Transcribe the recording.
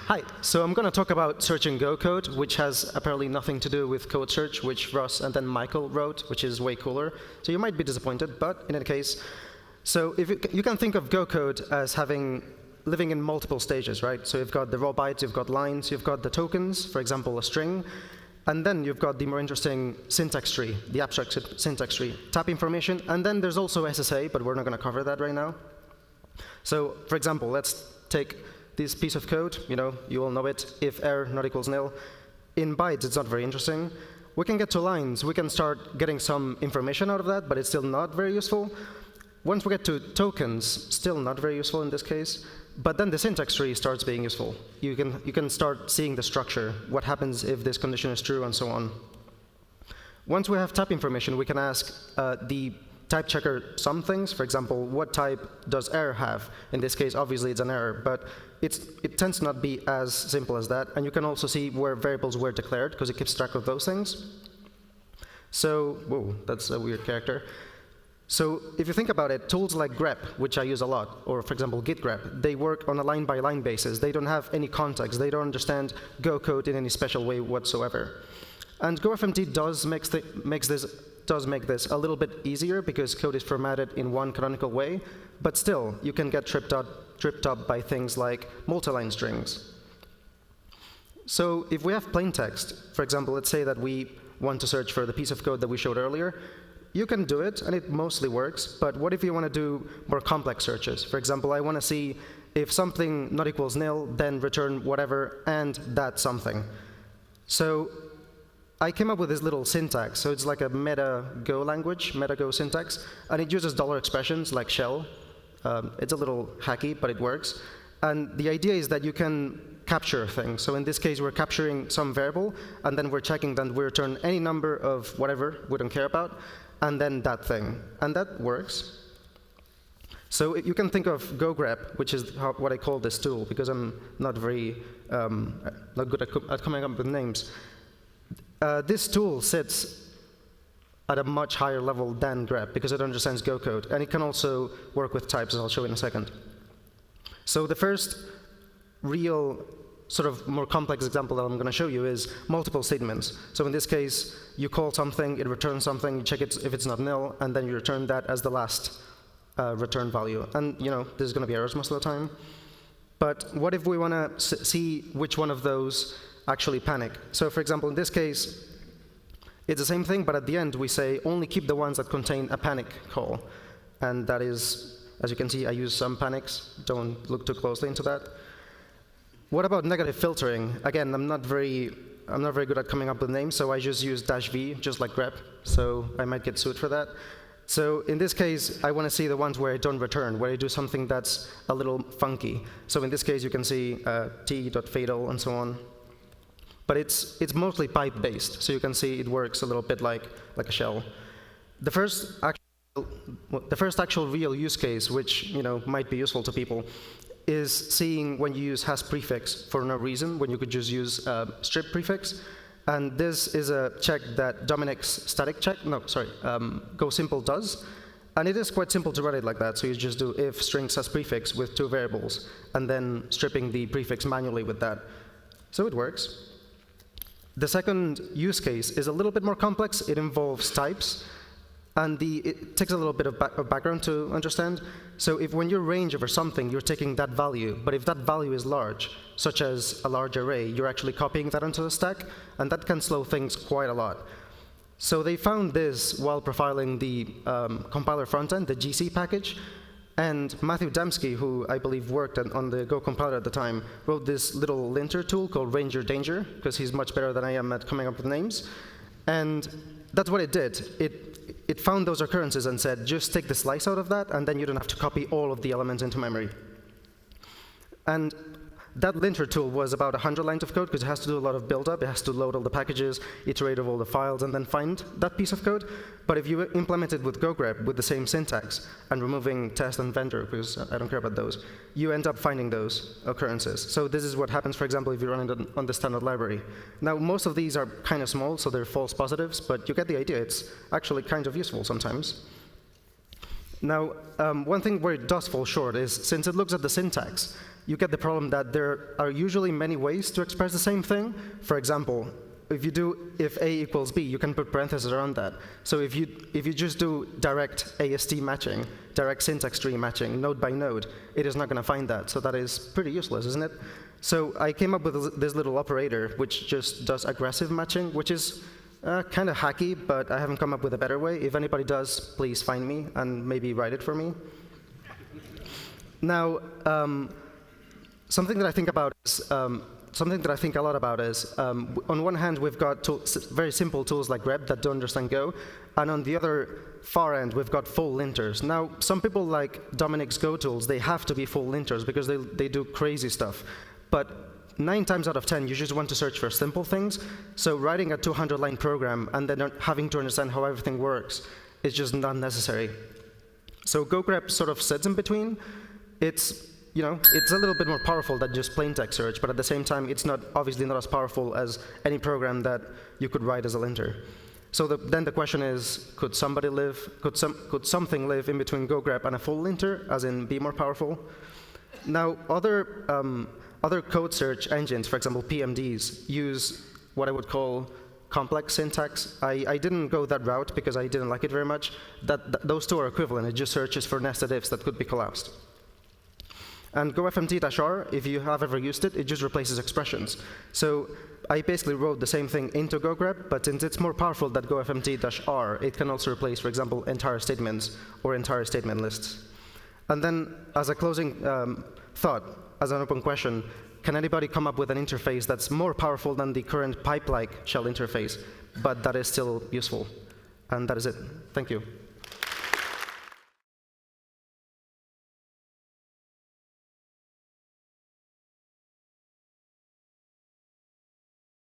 Hi, so I'm going to talk about searching Go code, which has apparently nothing to do with code search, which Russ and then Michael wrote, which is way cooler. So you might be disappointed, but in any case, so if you can think of Go code as living in multiple stages, right? So you've got the raw bytes, you've got lines, you've got the tokens, for example, a string, and then you've got the more interesting syntax tree, the abstract syntax tree, type information, and then there's also SSA, but we're not going to cover that right now. So, for example, let's take this piece of code, you all know it, if error not equals nil. In bytes, it's not very interesting. We can get to lines. We can start getting some information out of that, but it's still not very useful. Once we get to tokens, still not very useful in this case. But then the syntax tree starts being useful. You can start seeing the structure, what happens if this condition is true, and so on. Once we have type information, we can ask the type checker some things. For example, what type does error have? In this case, obviously, it's an error, but it tends to not be as simple as that. And you can also see where variables were declared, because it keeps track of those things. So, whoa, that's a weird character. So if you think about it, tools like grep, which I use a lot, or for example, git grep, they work on a line-by-line basis. They don't have any context. They don't understand Go code in any special way whatsoever. And GoFMT does make this a little bit easier because code is formatted in one canonical way, but still, you can get tripped up by things like multi-line strings. So if we have plain text, for example, let's say that we want to search for the piece of code that we showed earlier, you can do it, and it mostly works, but what if you want to do more complex searches? For example, I want to see if something not equals nil, then return whatever and that something. So I came up with this little syntax. So it's like a meta Go language, meta Go syntax, and it uses dollar expressions like shell. It's a little hacky, but it works. And the idea is that you can capture things. So in this case, we're capturing some variable, and then we're checking that we return any number of whatever we don't care about, and then that thing. And that works. So you can think of GoGrep, which is what I call this tool, because I'm not very not good at coming up with names. This tool sits at a much higher level than grep, because it understands Go code. And it can also work with types, as I'll show in a second. So the first real sort of more complex example that I'm going to show you is multiple statements. So in this case, you call something, it returns something, you check it if it's not nil, and then you return that as the last return value. And there's going to be errors most of the time. But what if we want to see which one of those actually panic? So for example, in this case, it's the same thing, but at the end, we say only keep the ones that contain a panic call. And that is, as you can see, I use some panics. Don't look too closely into that. What about negative filtering? Again, I'm not very good at coming up with names, so I just use -v, just like grep. So I might get sued for that. So in this case, I want to see the ones where I don't return, where I do something that's a little funky. So in this case, you can see t.fatal and so on. But it's mostly pipe-based, so you can see it works a little bit like a shell. The first actual real use case, which might be useful to people, is seeing when you use has prefix for no reason, when you could just use strip prefix. And this is a check that Dominic's static check, GoSimple does. And it is quite simple to write it like that. So you just do if strings has prefix with 2 variables, and then stripping the prefix manually with that. So it works. The second use case is a little bit more complex. It involves types. And it takes a little bit of background to understand. So if when you range over something, you're taking that value. But if that value is large, such as a large array, you're actually copying that onto the stack. And that can slow things quite a lot. So they found this while profiling the compiler frontend, the GC package. And Matthew Dembski, who I believe worked on the Go compiler at the time, wrote this little linter tool called Ranger Danger, because he's much better than I am at coming up with names. And that's what it did. It found those occurrences and said, just take the slice out of that, and then you don't have to copy all of the elements into memory. And that linter tool was about 100 lines of code, because it has to do a lot of build-up. It has to load all the packages, iterate over all the files, and then find that piece of code. But if you implement it with GoGrep with the same syntax, and removing test and vendor, because I don't care about those, you end up finding those occurrences. So this is what happens, for example, if you run it on the standard library. Now, most of these are kind of small, so they're false positives, but you get the idea. It's actually kind of useful sometimes. Now, one thing where it does fall short is, since it looks at the syntax, you get the problem that there are usually many ways to express the same thing. For example, if A equals B, you can put parentheses around that. So if you just do direct AST matching, direct syntax tree matching, node by node, it is not going to find that. So that is pretty useless, isn't it? So I came up with this little operator which just does aggressive matching, which is kind of hacky, but I haven't come up with a better way. If anybody does, please find me and maybe write it for me. Now, something that I think about is, something that I think a lot about is, on one hand, we've got very simple tools like grep that don't understand Go, and on the other far end, we've got full linters. Now, some people like Dominic's Go tools, they have to be full linters because they do crazy stuff. But 9 times out of 10, you just want to search for simple things. So writing a 200-line program and then having to understand how everything works is just not necessary. So GoGrep sort of sits in between. It's a little bit more powerful than just plain text search, but at the same time, it's obviously not as powerful as any program that you could write as a linter. So then the question is, could something live in between GoGrep and a full linter, as in be more powerful? Now, other code search engines, for example, PMDs, use what I would call complex syntax. I didn't go that route because I didn't like it very much. Those two are equivalent. It just searches for nested ifs that could be collapsed. And GoFMT-R, if you have ever used it, it just replaces expressions. So I basically wrote the same thing into GoGrep, but since it's more powerful than GoFMT-R, it can also replace, for example, entire statements or entire statement lists. And then, as a closing thought, as an open question, can anybody come up with an interface that's more powerful than the current pipe-like shell interface, but that is still useful? And that is it. Thank you.